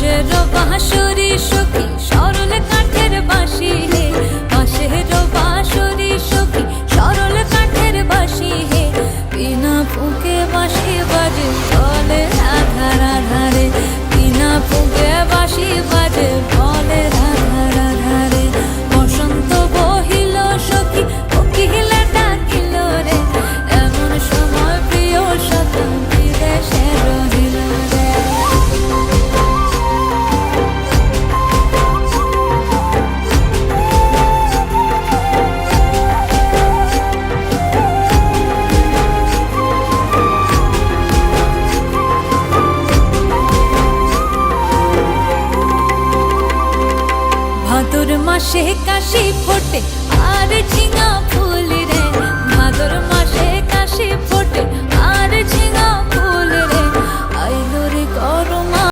বাঁশের বাঁশরি সখী সরল কাঠের বাঁশি হে, বাঁশের বাঁশরি সখী সরল কাঠের বাঁশি হে, বিনা ফুঁকে বাঁশি বাজে বলে রাধা রাধা রে, বিনা ফুঁকে বাঁশি বাজে বলে রাধা রাধা রে। বসন্ত বহিল সখী কোকিল ডাকিল রে, এমন সময় প্রিয় সখা বিদেশে রহিল রে। ভাদর মাসে কাশি ফোটে আর ঝিঙা ফুল রে, ভাদর